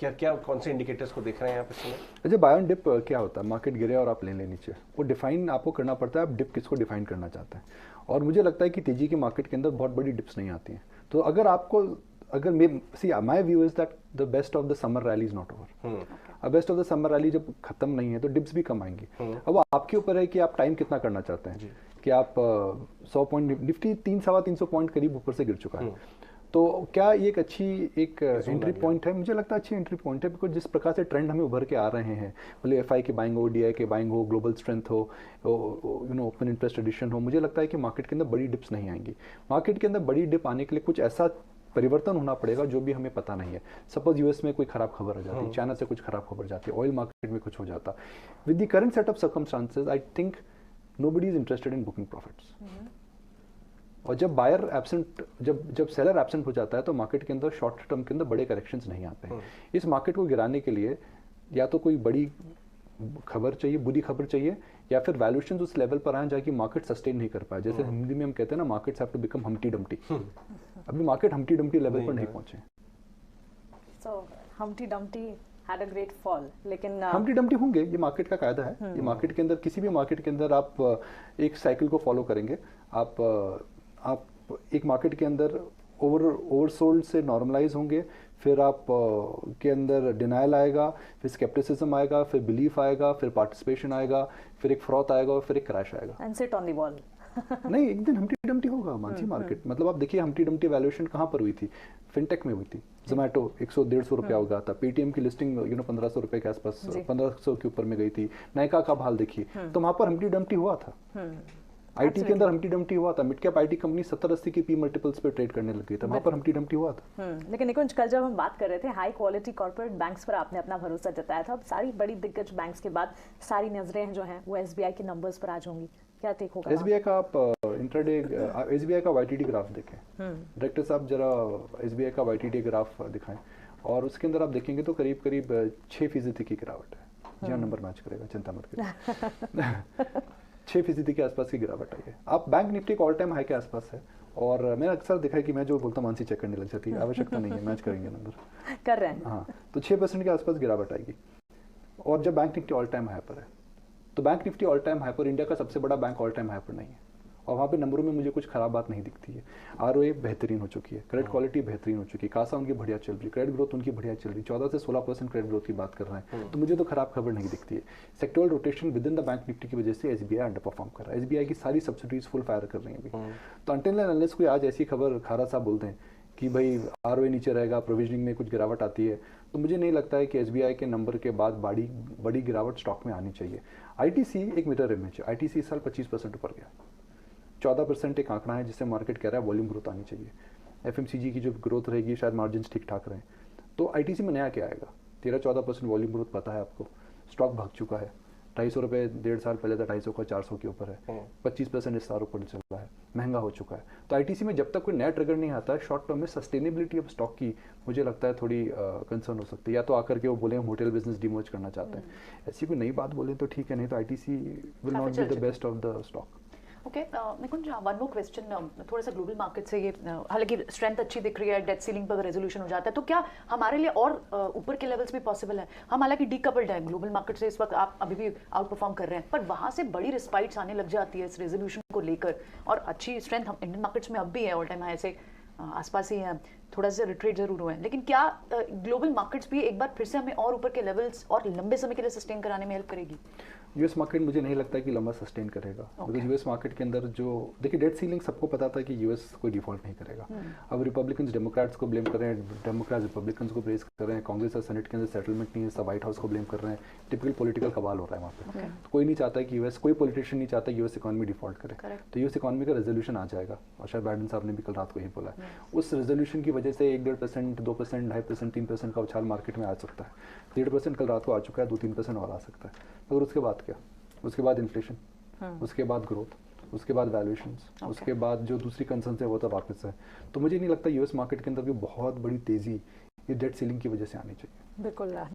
क्या क्या कौन से इंडिकेटर्स को देख रहे हैं आप इस समय? अच्छा, बाय ऑन डिप क्या होता है? मार्केट गिरे और आप ले लें नीचे, वो डिफाइन आपको करना पड़ता है, आप डिप किसको डिफाइन करना चाहते हैं। और मुझे लगता है कि तेजी की मार्केट के अंदर बहुत बड़ी डिप्स नहीं आती हैं। तो अगर आपको, अगर my view is that the best of the summer rally is not over. अब best of the summer rally जब खत्म नहीं है तो डिप्स भी कम आएंगी। अब आपके ऊपर है कि आप टाइम कितना करना चाहते हैं, कि आप 100 पॉइंट, निफ्टी 300-350 पॉइंट करीब ऊपर से गिर चुका है, तो क्या ये एक अच्छी एक एंट्री पॉइंट है? मुझे लगता है अच्छी एंट्री पॉइंट है, बिकॉज जिस प्रकार से ट्रेंड हमें उभर के आ रहे हैं, भले एफआई के बाइंग हो, डीआई के बाइंग हो, ग्लोबल स्ट्रेंथ हो, ओपन इंटरेस्ट एडिशन हो, मुझे लगता है कि मार्केट के अंदर बड़ी डिप्स नहीं आएंगी। मार्केट के अंदर बड़ी डिप आने के लिए कुछ ऐसा परिवर्तन होना पड़ेगा जो भी हमें पता नहीं है। सपोज यूएस में कोई खराब खबर आ जाती है, चाइना से कुछ खराब खबर जाती है, ऑयल मार्केट में कुछ हो जाता, with the current set of circumstances I think nobody is interested in booking profits. और जब बायर एब्सेंट, जब सेलर एब्सेंट हो जाता है तो मार्केट के अंदर शॉर्ट टर्म के अंदर बड़े करेक्शंस नहीं आते हैं। इस मार्केट को गिराने के लिए या तो कोई बड़ी खबर चाहिए, बुरी खबर चाहिए, या फिर वैल्यूएशन उस लेवल पर आए जाके मार्केट सस्टेन नहीं कर पाए। जैसे हिंदी में हम कहते हैं ना, markets have to become Humpty Dumpty. अभी मार्केट हम्टी डम्टी लेवल पर नहीं पहुंचे। So Humpty Dumpty had a great fall, लेकिन हम्टी डम्टी होंगे, ये मार्केट का कायदा है। ये मार्केट के अंदर, किसी भी मार्केट के अंदर आप एक साइकिल को फॉलो करेंगे। आप एक मार्केट के अंदर ओवरसोल्ड से नॉर्मलाइज होंगे, फिर आप के अंदर डिनायल आएगा, फिर स्केप्टिसिज्म आएगा, फिर बिलीफ आएगा, फिर पार्टिसिपेशन आएगा, फिर एक फ्रॉथ आएगा और फिर एक क्रैश आएगा। And sit on the wall. नहीं, एक दिन हम्टी डम्टी होगा मानसी मार्केट। मतलब आप देखिए, हम्टी डम्टी वैल्यूएशन कहाँ पर हुई थी? फिनटेक में हुई थी। जोमेटो 100-150 रुपया हो गया था, पेटीएम की लिस्टिंग 1500 रुपए के आसपास, 1500 के ऊपर में गई थी। नायका का हाल देखिए, तो वहां पर हम्टी डम्टी हुआ था। आईटी के अंदर हम्टी डम्टी हुआ था। मिड कैप आईटी कंपनी 70-80 की पी मल्टीपल्स पे ट्रेड करने लग गई था, वहां पर हम्टी डम्टी हुआ था। लेकिन निकुंज, कल जब हम बात कर रहे थे हाई क्वालिटी कॉर्पोरेट बैंक्स पर आपने अपना भरोसा जताया था, अब सारी बड़ी दिग्गज बैंक्स के बाद सारी नजरें जो हैं वो एसबीआई के नंबर्स पर आज होंगी, क्या टेक होगा? एसबीआई का आप इंट्राडे, एसबीआई का वाईटीडी ग्राफ देखें। डायरेक्टर साहब जरा एसबीआई का वाईटीडी ग्राफ दिखाएं, और उसके अंदर आप देखेंगे तो करीब करीब 6% की गिरावट है। जी नंबर मैच करेगा, चिंता मत करिए। 6% के आसपास की गिरावट आई है। आप बैंक निफ्टी का ऑल टाइम हाई के आसपास है, और मैंने अक्सर देखा है कि मैं जो बोलता हूँ मानसी चेक करने लग जाती है। आवश्यकता नहीं है, मैच करेंगे नंबर, कर रहे हैं। हाँ, तो 6% के आसपास गिरावट आएगी। और जब bank Nifty all time high पर है, तो bank Nifty all time high पर, इंडिया का सबसे बड़ा बैंक ऑल टाइम हाई पर नहीं है, और वहाँ पे नंबरों में मुझे कुछ खराब बात नहीं दिखती है। आरओए बेहतरीन हो चुकी है, क्रेडिट क्वालिटी बेहतरीन हो चुकी है, कासा उनकी बढ़िया चल रही है, क्रेडिट ग्रोथ उनकी बढ़िया चल रही है, 14 से 16% क्रेडिट ग्रोथ की बात कर रहे हैं, तो मुझे तो खराब खबर नहीं दिखती है। Sectoral rotation with in the bank Nifty की वजह से एसबीआई अंडर परफॉर्म कर रहा है। एसबीआई की सारी सब्सिडीज फुल फायर कर रही हैं अभी। तो अनटिल एंड अनलेस कोई आज ऐसी खबर खारा साहब बोलते हैं कि भाई आरओए नीचे रहेगा, प्रोविजनिंग में कुछ गिरावट आती है, तो मुझे नहीं लगता है कि एसबीआई के नंबर के बाद बड़ी गिरावट स्टॉक में आनी चाहिए। आईटीसी एक मिरर इमेज है। आईटीसी इस साल 25% ऊपर गया, 14% एक आंकड़ा है जिससे मार्केट कह रहा है वॉल्यूम ग्रोथ आनी चाहिए। एफएमसीजी की जो ग्रोथ रहेगी शायद मार्जिन ठीक ठाक रहे, तो आईटीसी में नया क्या आएगा? 13-14% वॉल्यूम ग्रोथ पता है आपको। स्टॉक भाग चुका है, 250 रुपये 1.5 साल पहले था, 250 का 400 के ऊपर है, 25% इस साल ऊपर चल रहा है, महंगा हो चुका है। तो आईटीसी में जब तक कोई नया ट्रिगर नहीं आता है, शॉर्ट टर्म में सस्टेनेबिलिटी ऑफ स्टॉक की मुझे लगता है थोड़ी कंसर्न हो सकती है। या तो आकर के वो बोले हम होटल बिजनेस डिमर्ज करना चाहते हैं, ऐसी कोई नई बात बोले तो ठीक है, नहीं तो ITC will not be the best of the stock. Okay, Nikunj, one more question, थोड़ा सा ग्लोबल मार्केट से ये, हालांकि स्ट्रेंथ अच्छी दिख रही है, डेट सीलिंग पर रेजोल्यूशन हो जाता है, तो क्या हमारे लिए और ऊपर के लेवल्स भी पॉसिबल है? हम हालांकि डीकपल्ड है ग्लोबल मार्केट से, इस वक्त आप अभी भी आउट परफॉर्म कर रहे हैं, पर वहाँ से बड़ी रिस्पाइट्स आने लग जाती है इस रेजोल्यूशन को लेकर, और अच्छी स्ट्रेंथ हम इंडियन मार्केट्स में अब भी है, ऑल टाइम हाई से आसपास ही है, थोड़ा सा रिट्रेट जरूर हुआ है, लेकिन क्या ग्लोबल मार्केट्स भी एक बार फिर से हमें और ऊपर के लेवल्स और लंबे समय के लिए सस्टेन कराने में हेल्प करेगी? यूएस मार्केट मुझे नहीं लगता है कि लंबा सस्टेन करेगा, बिकॉज यूएस मार्केट के अंदर जो देखिए डेट सीलिंग सबको पता था कि यूएस कोई डिफॉल्ट नहीं करेगा। अब रिपब्लिकन्स डेमोक्रेट्स को ब्लेम कर रहे हैं, डेमोक्रेट्स रिपब्लिकन्स को प्रेस कर रहे हैं, कांग्रेस और सेनेट के अंदर सेटलमेंट नहीं है, सब व्हाइट हाउस को ब्लेम कर रहे हैं। टिपिकल पॉलिटिकल कवाल हो रहा है वहाँ पे। तो कोई नहीं चाहता कि यूएस, कोई पॉलिटिशियन नहीं चाहता यूएस इकॉनमी डिफॉल्ट करे, तो यूएस इकॉनमी का रेजोल्यूशन आ जाएगा, और शायद बाइडेन साहब ने भी कल रात को ही बोला है। उस रेजोल्यूशन की वजह से 1-1.5%, 2%, 2.5%, 3% का उछाल मार्केट में आ सकता है। 1.5% कल रात को आ चुका है, 2-3% और आ सकता है। मगर उसके बाद क्या? उसके बाद इन्फ्लेशन, उसके बाद ग्रोथ, उसके बाद वैल्यूएशंस, उसके बाद जो दूसरी कंसर्न है वो तो वापस है। तो मुझे नहीं लगता यूएस मार्केट के अंदर भी बहुत बड़ी तेजी ये डेट सीलिंग की वजह से आनी चाहिए। बिल्कुल